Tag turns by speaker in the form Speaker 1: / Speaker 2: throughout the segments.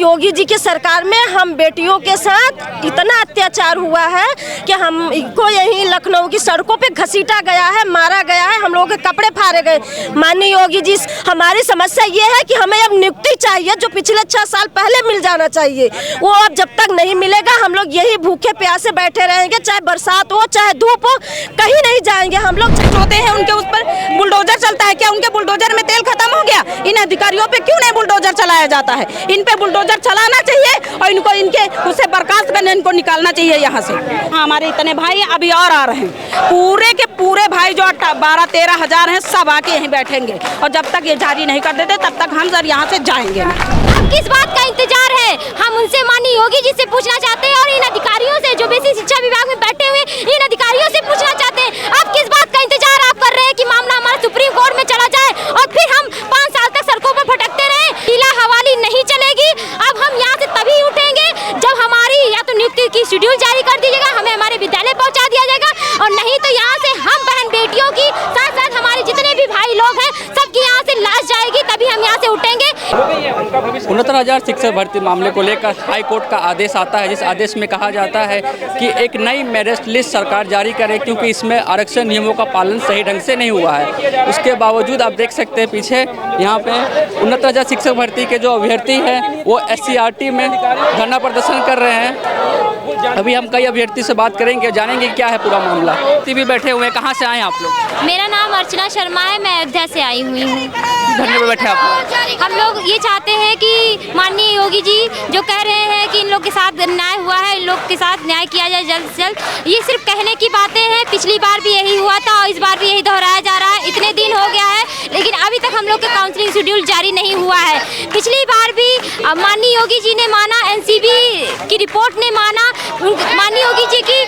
Speaker 1: योगी जी की सरकार में हम बेटियों के साथ इतना अत्याचार हुआ है कि हमको यहीं लखनऊ की सड़कों पे घसीटा गया है, मारा गया है, हम लोगों के कपड़े फाड़े गए। माननीय योगी जी, हमारी समस्या ये है कि हमें अब नियुक्ति चाहिए जो पिछले 6 साल पहले मिल जाना चाहिए, वो अब जब तक नहीं मिलेगा हम लोग यही भूखे प्यासे बैठे रहेंगे, चाहे बरसात हो चाहे धूप हो, कहीं नहीं जाएंगे हम लोग।
Speaker 2: होते हैं उनके उस पर बुलडोजर चलता है, क्या उनके बुलडोजर में तेल खत्म हो गया? इन अधिकारियों पे क्यों नहीं बुलडोजर चलाया जाता है? इन पे बुलडोजर चलाना चाहिए और इनको इनके उससे बर्खास्त करने, इनको निकालना चाहिए यहाँ से। हमारे इतने भाई अभी और आ रहे हैं, पूरे के पूरे भाई जो 12-13 हजार हैं सब आके यहीं बैठेंगे और जब तक ये जारी नहीं कर देते तब तक हम सर यहाँ से जाएंगे।
Speaker 3: अब किस बात का इंतजार है? हम उनसे माननीय योगी जी से पूछना चाहते हैं और इन अधिकारियों से जो बेसिक शिक्षा विभाग में बैठे हुए इन अधिकारियों से पूछना चाहते हैं, अब किस बात का इंतजार आप कर रहे हैं कि मामला हमारा सुप्रीम कोर्ट में चला जाए और फिर हम 5 साल तक सड़कों पर भटकते रहे? ढीला हवाली नहीं चलेगी। अब हम यहाँ से तभी उठेंगे जब हमारी या तो नियुक्ति की शेड्यूल जारी कर दीजिएगा, हमें हमारे विद्यालय पहुँचा दिया जाएगा, और नहीं तो यहाँ से हम बहन बेटियों की साथ साथ हमारे जितने भी भाई लोग हैं सबकी यहाँ से लाश जाएगी, तभी हम यहाँ से उठेंगे।
Speaker 4: 69,000 शिक्षक भर्ती मामले को लेकर हाई कोर्ट का आदेश आता है, जिस आदेश में कहा जाता है कि एक नई मेरिट लिस्ट सरकार जारी करे, क्योंकि इसमें आरक्षण नियमों का पालन सही ढंग से नहीं हुआ है। उसके बावजूद आप देख सकते हैं पीछे यहाँ पे 69,000 शिक्षक भर्ती के जो अभ्यर्थी हैं वो SCRT में धरना प्रदर्शन कर रहे हैं। अभी हम कई अभ्यर्थी से बात करेंगे, जानेंगे क्या है पूरा मामला। भी बैठे हुए हैं, कहाँ से आए आप लोग?
Speaker 3: मेरा नाम अर्चना शर्मा है, मैं अयोध्या से आई हुई हूँ।
Speaker 4: धरने पे बैठे आप?
Speaker 3: हम लोग ये चाहते हैं कि माननीय योगी जी जो कह रहे हैं कि इन लोग के साथ अन्याय हुआ है, इन लोग के साथ न्याय किया जाए जल्द से जल्द, ये सिर्फ कहने की बातें हैं। पिछली बार भी यही हुआ था और इस बार भी यही दोहराया जा रहा है। इतने दिन हो गया है लेकिन अभी तक हम लोग का काउंसलिंग शेड्यूल जारी नहीं हुआ है। पिछली बार भी माननीय योगी जी ने माना, NCB की रिपोर्ट ने माना, माननीय योगी जी की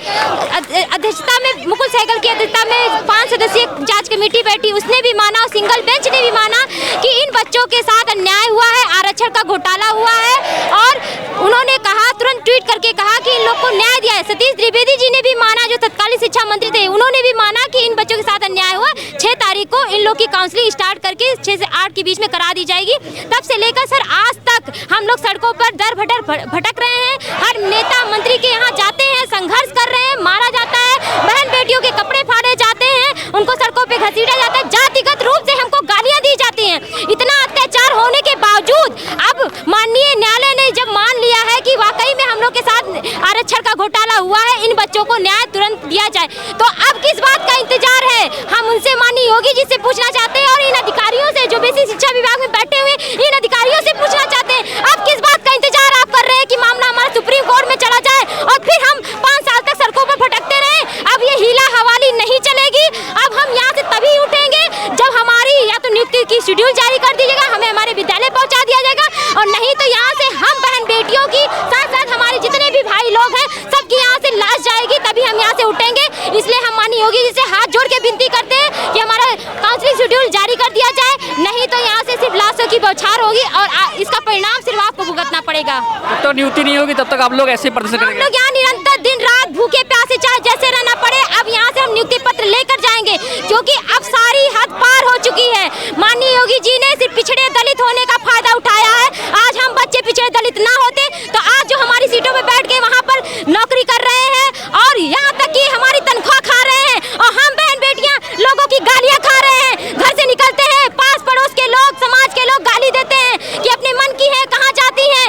Speaker 3: अध्यक्षता में, मुकुल सहगल की अध्यक्षता में 5 सदस्यीय जांच कमेटी बैठी, उसने भी माना और सिंगल बेंच ने भी माना कि इन बच्चों के साथ अन्याय हुआ है, आरक्षण का घोटाला हुआ है। और उन्होंने कहा, तुरंत ट्वीट करके कहा कि इन लोग को न्याय दिया है। सतीश द्विवेदी जी ने भी माना, जो तत्कालीन शिक्षा मंत्री थे, उन्होंने भी माना कि इन बच्चों के साथ अन्याय हुआ। 6 तारीख को इन लोग की काउंसलिंग स्टार्ट करके 6 से 8 के बीच में करा दी जाएगी। तब से लेकर सर आज तक हम लोग सड़कों पर दर भटक रहे हैं। हर नेता मंत्री के यहाँ जाते हैं, संघर्ष कर रहे हैं, मारा जाता है, बहन बेटियों के कपड़े फाड़े जाते हैं, उनको सड़कों पे घसीटा जाता है, जातिगत रूप से हमको गालियां दी जाती हैं। इतना अत्याचार होने के बावजूद अब माननीय न्यायालय ने जब मान लिया है कि वाकई में हम लोग के साथ आरक्षण का घोटाला हुआ है, इन बच्चों को न्याय तुरंत दिया जाए, तो अब किस बात का इंतजार है? हम उनसे माननीय योगी जी से पूछना चाहते हैं और इन अधिकारियों से जो बेसिक शिक्षा विभाग में बैठे हुए इन अधिकारियों से पूछना चाहते हैं, अब किस बात का इंतजार आप कर रहे हैं कि मामला हमारा सुप्रीम कोर्ट में चला जाए और फिर हम 5 साल तक सड़कों पर भटकते रहे? अब ये हीला हवाली नहीं चलेगी। अब हम यहाँ से तभी उठेंगे जब हमारी या तो नियुक्ति की शेड्यूल जारी कर दीजिएगा, हमें हमारे विद्यालय पहुँचा दिया जाएगा, और नहीं तो यहाँ से हम बहन बेटियों की साथ साथ हमारे जितने भी भाई लोग हैं सबकी यहाँ से लाश जाएगी, तभी हम यहाँ से उठेंगे। इसलिए हम माननीय योगी जी से हाथ जोड़ के विनती करते हैं कि हमारा काउंसलिंग शेड्यूल जारी कर दिया जाए, नहीं तो यहाँ से सिर्फ लाशों की बौछार होगी और इसका परिणाम सिर्फ आपको भुगतना पड़ेगा।
Speaker 4: जब तक नियुक्ति नहीं होगी तब तक आप लोग ऐसे प्रदर्शन करेंगे?
Speaker 3: हम लोग यहाँ निरंतर दिन रात भूखे प्यासे चाहे जैसे रहना पड़े, अब यहाँ से हम नियुक्ति पत्र लेकर जाएंगे, क्योंकि अब सारी हद पार हो चुकी है। माननीय योगी जी ने सिर्फ पिछड़े दलित होने का फायदा उठाया है। आज हम बच्चे पिछड़े दलित ना होते तो आज जो हमारी सीटों पे बैठ के वहाँ पर नौकरी कर रहे हैं और यहाँ तक कि हमारी तनख्वाह खा रहे हैं, और हम बहन बेटियाँ लोगों की गालियाँ खा रहे हैं। घर से निकलते हैं, पास पड़ोस के लोग, समाज के लोग गाली देते हैं कि अपने मन की है, कहाँ जाती हैं,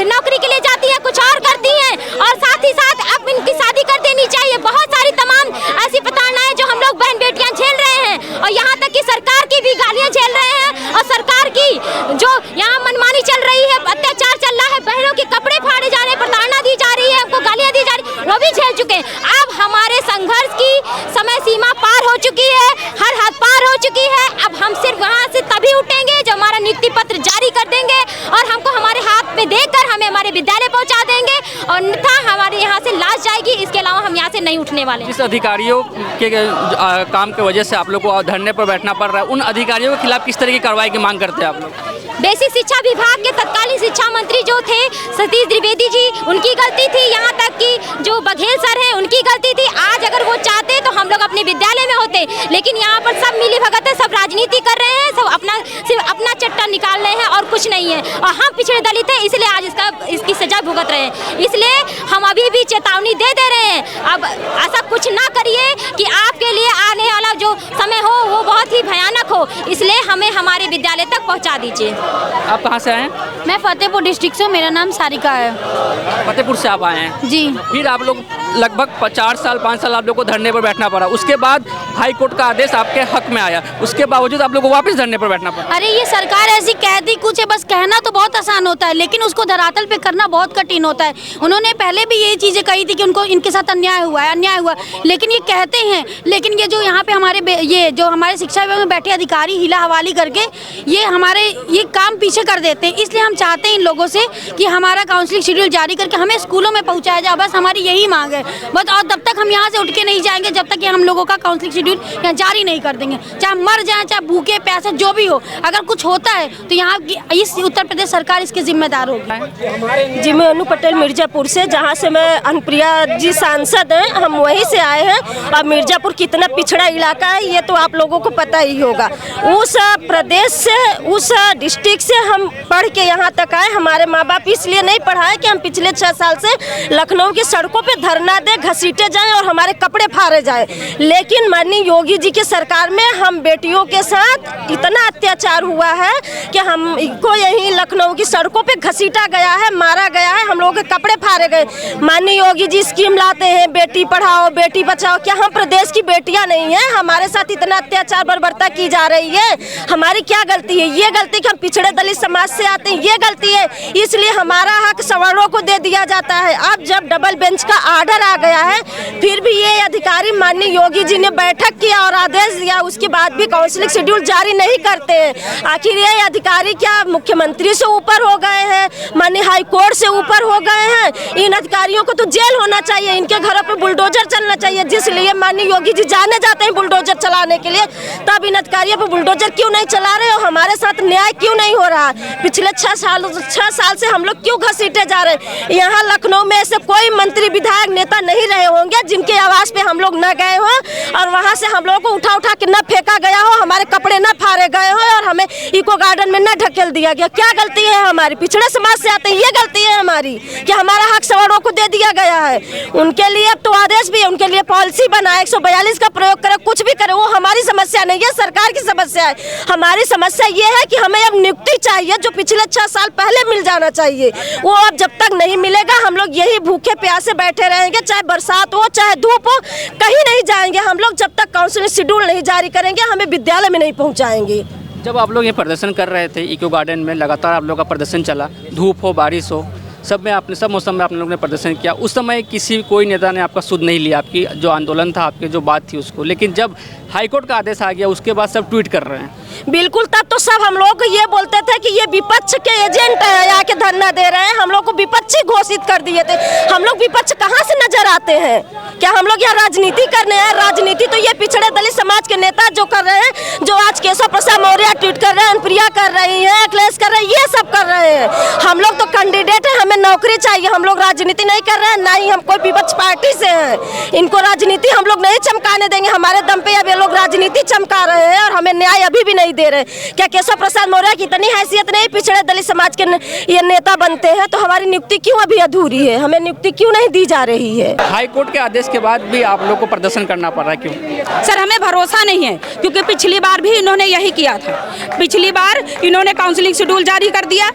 Speaker 3: नौकरी के लिए जाती है, कुछ और करती हैं, और साथ ही साथ अब इनकी शादी कर देनी चाहिए। बहुत सारी तमाम ऐसी प्रताड़नाएं जो हम लोग बहन बेटियां झेल रहे हैं, और यहाँ तक कि सरकार की भी गालियां झेल रहे हैं, और सरकार की जो यहाँ मनमानी चल रही है, अत्याचार चल रहा है, बहनों के कपड़े फाड़े जा रहे हैं, प्रताड़ना दी जा रही है, हमको गालियां दी जा रही है, वो भी झेल चुके हैं। अब हमारे संघर्ष की समय सीमा पार हो चुकी है, हर हद पार हो चुकी है। अब हम सिर्फ वहाँ से तभी उठेंगे जब हमारा नियुक्ति पत्र जारी कर देंगे और हमको हमारे हाथ में देकर हमें हमारे विद्यालय पहुँचा देंगे, और अन्यथा हमारे यहाँ से लाश जाएगी। इसके अलावा हम यहाँ से नहीं उठने वाले।
Speaker 4: जिस अधिकारियों के काम की वजह से आप लोग को धरने पर बैठना पड़ रहा है, उन अधिकारियों के खिलाफ किस तरह की कार्रवाई की मांग करते हैं आप लोग?
Speaker 3: बेसिक शिक्षा विभाग के तत्कालीन शिक्षा मंत्री जो थे सतीश द्विवेदी जी, उनकी गलती थी। यहाँ तक कि जो बघेल सर हैं उनकी गलती थी। आज अगर वो चाहते तो हम लोग अपने विद्यालय में होते, लेकिन यहाँ पर सब मिली भगत है, सब राजनीति कर रहे हैं, सब सिर्फ अपना चट्टा निकाल रहे हैं और कुछ नहीं है। और हम पिछड़े दलित हैं, इसलिए आज इसकी सजा भुगत रहे हैं। इसलिए हम अभी भी चेतावनी दे रहे हैं, अब ऐसा कुछ ना करिए कि आपके लिए आने वाला जो समय हो वो बहुत ही भयानक हो, इसलिए हमें हमारे विद्यालय तक पहुँचा दीजिए।
Speaker 4: आप कहाँ से आए हैं?
Speaker 5: मैं फतेहपुर डिस्ट्रिक्ट से, मेरा नाम सारिका है।
Speaker 4: फतेहपुर से आप आए हैं
Speaker 5: जी।
Speaker 4: फिर आप लोग लगभग 4 साल 5 साल आप लोग को धरने पर बैठना पड़ा, उसके बाद हाई कोर्ट का आदेश आपके हक में आया, उसके बावजूद आप लोग को वापस धरने पर बैठना पड़ा।
Speaker 5: अरे ये सरकार ऐसी कहती कुछ है, बस कहना तो बहुत आसान होता है, लेकिन उसको धरातल पे करना बहुत कठिन होता है। उन्होंने पहले भी यही चीज़ें कही थी कि उनको इनके साथ अन्याय हुआ है, अन्याय हुआ, लेकिन ये कहते हैं, लेकिन ये जो यहाँ पे हमारे शिक्षा विभाग में बैठे अधिकारी हिला हवाली करके ये काम पीछे कर देते हैं। इसलिए हम चाहते हैं इन लोगों से कि हमारा काउंसलिंग शेड्यूल जारी करके हमें स्कूलों में पहुँचाया जाए, बस हमारी यही मांग है बस। और तब तक हम यहाँ से उठ के नहीं जाएंगे जब तक कि हम लोगों का काउंसलिंग शेड्यूल यहाँ जारी नहीं कर देंगे, चाहे मर जाए, चाहे भूखे प्यासे जो भी हो। अगर कुछ होता है तो यहाँ की इस उत्तर प्रदेश सरकार इसके जिम्मेदार होगी।
Speaker 1: जी, मैं अनु पटेल मिर्जापुर से, जहाँ से मैं अनुप्रिया जी सांसद हैं, हम वहीं से आए हैं। और मिर्जापुर कितना पिछड़ा इलाका है ये तो आप लोगों को पता ही होगा। उस प्रदेश से, उस डिस्ट्रिक्ट से हम पढ़ के यहाँ तक आए। हमारे माँ बाप इसलिए नहीं पढ़ाए कि हम पिछले 6 साल से लखनऊ की सड़कों पे धरना दे, घसीटे जाएं और हमारे कपड़े फाड़े जाएं। लेकिन माननीय योगी जी की सरकार में हम बेटियों के साथ इतना अत्याचार हुआ है कि हमको यहीं लखनऊ की सड़कों पे घसीटा गया है, मारा गया है, हम लोगों के कपड़े फाड़े गए। माननीय योगी जी स्कीम लाते हैं, बेटी पढ़ाओ बेटी बचाओ, क्या हम प्रदेश की बेटियां नहीं हैं? हमारे साथ इतना अत्याचार बर्बरता की जा रही है, हमारी क्या गलती है? ये गलती कि हम पिछड़े दलित समाज से आते हैं, ये गलती है। इसलिए हमारा हक सवर्णों को दे दिया जाता है। अब जब डबल बेंच का आर्डर आ गया है, फिर भी ये अधिकारी माननीय योगी जी ने बैठक किया और आदेश दिया, उसके बाद भी काउंसलिंग शेड्यूल जारी नहीं करते हैं। आखिर ये अधिकारी क्या मुख्यमंत्री से ऊपर हो गए हैं? माननीय हाई कोर्ट से ऊपर हो गए हैं? इन अधिकारियों को तो जेल होना चाहिए, इनके घरों पे बुलडोजर चलना चाहिए। जिसलिए माननीय योगी जी जाने जाते हैं बुलडोजर चलाने के लिए, तब इन अधिकारियों पे बुलडोजर क्यों नहीं चला रहे और हमारे साथ न्याय क्यों नहीं हो रहा? पिछले 6 साल से हम लोग क्यों घसीटे जा रहे हैं? यहाँ लखनऊ में ऐसे कोई मंत्री विधायक नेता नहीं रहे होंगे जिनके आवास पे हम लोग न गए हो और वहाँ से हम लोगों को उठा उठा के न फेंका गया हो, हमारे कपड़े न फाड़े गए हो और हमें इको गार्डन में न ढकेल दिया गया। क्या गलती है हमारी? पिछड़े समाज से आते हैं, ये गलती है हमारी कि हमारा हक सवर्णों को दे दिया गया है। उनके लिए अब तो आदेश भी है, उनके लिए पॉलिसी बनाए, 142 का प्रयोग करे, कुछ भी करे, वो हमारी समस्या नहीं है, सरकार की समस्या है। हमारी समस्या ये है कि हमें अब नियुक्ति चाहिए जो पिछले 6 साल पहले मिल जाना चाहिए। वो अब जब तक नहीं मिलेगा हम लोग यही भूखे प्यासे बैठे रहेंगे, चाहे बरसात हो चाहे धूप हो, कहीं नहीं जाएंगे हम लोग जब तक काउंसलिंग शेड्यूल नहीं जारी करेंगे, हमें विद्यालय में नहीं पहुंचाएंगे।
Speaker 4: जब आप लोग ये प्रदर्शन कर रहे थे इको गार्डन में, लगातार आप लोग का प्रदर्शन चला, धूप हो बारिश हो, सब मौसम में आप लोगों ने प्रदर्शन किया। उस समय कोई नेता ने आपका सुध नहीं लिया, आपकी जो आंदोलन था, आपकी जो बात थी उसको। लेकिन जब हाईकोर्ट का आदेश आ गया उसके बाद सब ट्वीट कर रहे हैं।
Speaker 1: बिल्कुल, तब तो सब हम लोग ये बोलते थे कि ये विपक्ष के एजेंट है, आके धरना दे रहे हैं। हम लोग को विपक्षी घोषित कर दिए थे। हम लोग विपक्ष कहाँ से नजर आते हैं? क्या हम लोग यहाँ राजनीति करने हैं? राजनीति तो ये पिछड़े दलित समाज के नेता जो कर रहे हैं, जो आज केशव प्रसाद मौर्य ट्वीट कर रहे हैं, अनुप्रिया कर रही है, अखिलेश कर रहे हैं, ये सब कर रहे हैं। हम लोग तो कैंडिडेट है, हमें नौकरी चाहिए। हम लोग राजनीति नहीं कर रहे हैं, ना ही हम कोई विपक्ष पार्टी से हैं। इनको राजनीति हम लोग नहीं चमकाने देंगे। हमारे दम पे अब ये लोग राजनीति चमका रहे हैं और हमें न्याय अभी भी नहीं दे रहे। क्या केशव प्रसाद मौर्य की इतनी हैसियत नहीं? पिछड़े दलित समाज के ये नेता बनते हैं तो हमारी नियुक्ति क्यों अभी अधूरी है? हमें नियुक्ति क्यों नहीं दी जा रही है?
Speaker 4: हाई कोर्ट के आदेश के बाद भी आप लोग को प्रदर्शन करना पड़ रहा है, क्यों?
Speaker 2: सर, हमें भरोसा नहीं है, क्योंकि पिछली बार भी इन्होंने यही किया था। पिछली बार इन्होंने काउंसलिंग शेड्यूल जारी कर दिया,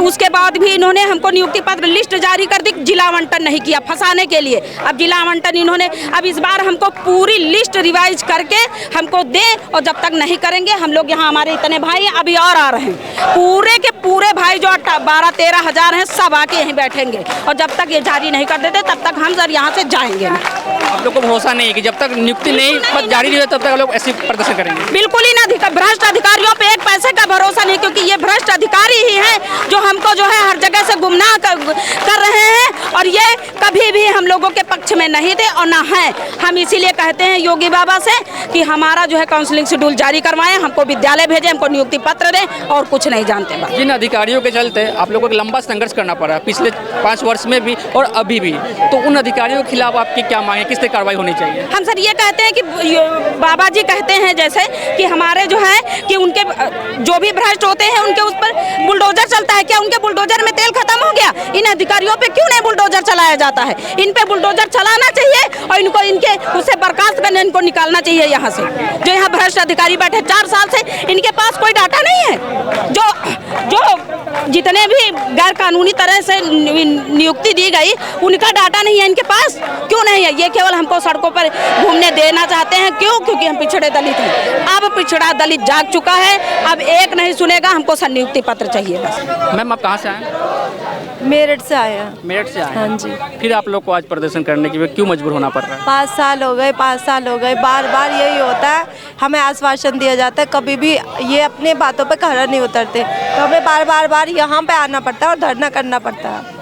Speaker 2: उसके बाद भी इन्होंने हमको नियुक्ति पत्र लिस्ट जारी कर दी, जिला आवंटन नहीं किया फंसाने के लिए। अब जिला आवंटन इन्होंने, अब इस बार हमको पूरी लिस्ट रिवाइज करके हमको दे, और जब तक नहीं करेंगे हम लोग यहाँ, हमारे इतने भाई अभी और आ रहे हैं, पूरे के पूरे भाई जो 12-13 हज़ार हैं सब आके यहीं बैठेंगे, और जब तक ये जारी नहीं कर देते तब तक हम सर यहाँ से जाएंगे।
Speaker 4: आप लोग को भरोसा नहीं है कि जब तक नियुक्ति नहीं जारी नहीं हो तब तक लोग ऐसे प्रदर्शन करेंगे?
Speaker 2: बिल्कुल ही ना। भ्रष्ट अधिकारियों पे एक पैसे का भरोसा नहीं, क्योंकि ये भ्रष्ट अधिकारी ही हैं जो हमको जो है हर जगह से गुमनाह कर रहे हैं और ये कभी भी हम लोगों के पक्ष में नहीं थे और ना हैं। हम इसीलिए कहते हैं योगी बाबा से कि हमारा जो है काउंसलिंग शेड्यूल जारी करवाएं, हमको विद्यालय भेजें, हमको नियुक्ति पत्र दें और कुछ नहीं जानते बस।
Speaker 4: जिन अधिकारियों के चलते आप लोगों को लंबा संघर्ष करना पड़ा पिछले 5 वर्ष में भी और अभी भी, तो उन अधिकारियों के खिलाफ आपकी क्या मांग है, किस तरह कार्रवाई होनी चाहिए?
Speaker 2: हम सर ये कहते हैं कि बाबा जी कहते हैं जैसे कि हमारे जो है कि उनके जो भी भ्रष्ट होते हैं उनके उस पर बुलडोजर चलता है, क्या उनके बुलडोजर में तेल खत्म हो गया? इन अधिकारियों पे क्यों नहीं बुलडोजर चलाया जाता है? इन पे बुलडोजर चलाना चाहिए और इनको इनके उससे बर्खास्त करने, इनको निकालना चाहिए यहाँ से। जो यहाँ भ्रष्ट अधिकारी बैठे 4 साल से, इनके पास कोई डाटा नहीं है। जो जितने भी गैर कानूनी तरह से नियुक्ति दी गई उनका डाटा नहीं है इनके पास। क्यों नहीं है? ये केवल हमको सड़कों पर घूमने देना चाहते हैं। क्यों? क्योंकि हम पिछड़े दलित हैं। अब पिछड़ा दलित जाग चुका है, अब एक नहीं सुनेगा, हमको संनियुक्ति पत्र चाहिए बस।
Speaker 4: मैम आप कहाँ से आए?
Speaker 1: मेरठ से आए हैं।
Speaker 4: मेरठ से आए?
Speaker 1: हाँ जी।
Speaker 4: फिर आप लोग को आज प्रदर्शन करने के लिए क्यों मजबूर होना पड़ रहा है?
Speaker 1: 5 साल हो गए, 5 साल हो गए, बार बार यही होता है। हमें आश्वासन दिया जाता है, कभी भी ये अपने बातों पे खरा नहीं उतरते, तो हमें बार बार यहाँ पे आना पड़ता है और धरना करना पड़ता है।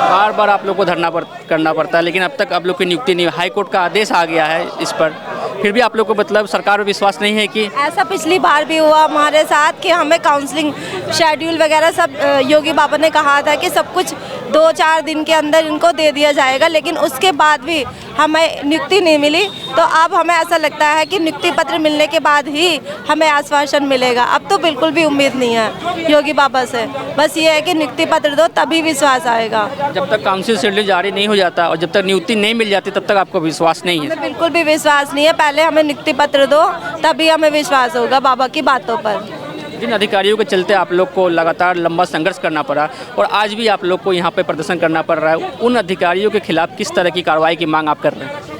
Speaker 4: बार बार आप लोग को धरना करना पड़ता है, लेकिन अब तक आप लोग की नियुक्ति नहीं, हाई कोर्ट का आदेश आ गया है इस पर, फिर भी आप लोग को मतलब सरकार पर विश्वास नहीं है कि?
Speaker 1: ऐसा पिछली बार भी हुआ हमारे साथ कि हमें काउंसलिंग शेड्यूल वगैरह सब योगी बाबा ने कहा था कि सब कुछ 2-4 दिन के अंदर इनको दे दिया जाएगा, लेकिन उसके बाद भी हमें नियुक्ति नहीं मिली। तो अब हमें ऐसा लगता है कि नियुक्ति पत्र मिलने के बाद ही हमें आश्वासन मिलेगा। अब तो बिल्कुल भी उम्मीद नहीं है योगी बाबा से, बस ये है कि नियुक्ति पत्र दो तभी विश्वास आएगा।
Speaker 4: जब तक काउंसिल शेड्यूल जारी नहीं हो जाता और जब तक नियुक्ति नहीं मिल जाती तब तक आपको विश्वास नहीं है?
Speaker 1: हमें बिल्कुल भी विश्वास नहीं है। पहले हमें नियुक्ति पत्र दो तभी हमें विश्वास होगा बाबा की बातों पर।
Speaker 4: जिन अधिकारियों के चलते आप लोग को लगातार लंबा संघर्ष करना पड़ा और आज भी आप लोग को यहाँ पे प्रदर्शन करना पड़ रहा है, उन अधिकारियों के खिलाफ किस तरह की कार्रवाई की मांग आप कर रहे हैं?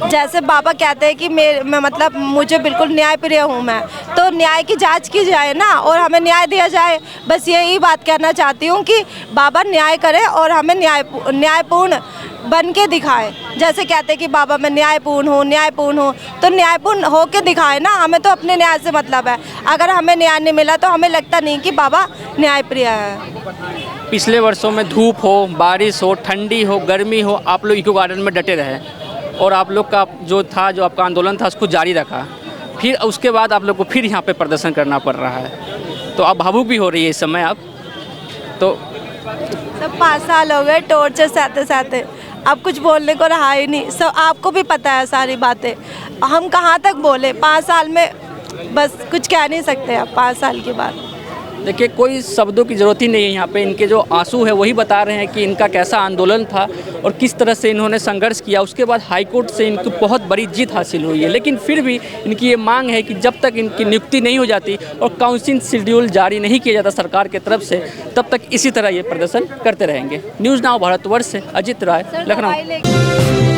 Speaker 1: जैसे बाबा कहते हैं कि मैं मतलब मुझे बिल्कुल न्याय प्रिय हूँ मैं, तो न्याय की जांच की जाए ना और हमें न्याय दिया जाए। बस यही बात कहना चाहती हूँ कि बाबा न्याय करे और हमें न्यायपूर्ण बन के दिखाए। जैसे कहते हैं कि बाबा मैं न्यायपूर्ण हूँ, तो न्यायपूर्ण हो के दिखाए ना। हमें तो अपने न्याय से मतलब है। अगर हमें न्याय नहीं मिला तो हमें लगता नहीं कि बाबा न्यायप्रिय है।
Speaker 4: पिछले वर्षों में धूप हो, बारिश हो, ठंडी हो, गर्मी हो, आप लोग इको गार्डन में डटे रहे और आप लोग का जो आपका आंदोलन था उसको जारी रखा। फिर उसके बाद आप लोग को फिर यहाँ पे प्रदर्शन करना पड़ रहा है, तो आप भावुक भी हो रही है इस समय आप तो?
Speaker 1: सब 5 साल हो गए टॉर्चर सहते, अब कुछ बोलने को रहा ही नहीं। सब आपको भी पता है सारी बातें, हम कहाँ तक बोले। 5 साल में बस कुछ कह नहीं सकते आप 5 साल के बाद।
Speaker 4: देखिए कोई शब्दों की ज़रूरत ही नहीं है यहाँ पे, इनके जो आंसू है वही बता रहे हैं कि इनका कैसा आंदोलन था और किस तरह से इन्होंने संघर्ष किया। उसके बाद हाईकोर्ट से इनको बहुत बड़ी जीत हासिल हुई है, लेकिन फिर भी इनकी ये मांग है कि जब तक इनकी नियुक्ति नहीं हो जाती और काउंसिल शेड्यूल जारी नहीं किया जाता सरकार की तरफ से, तब तक इसी तरह ये प्रदर्शन करते रहेंगे। न्यूज़ नाउ भारतवर्ष से अजित राय, लखनऊ।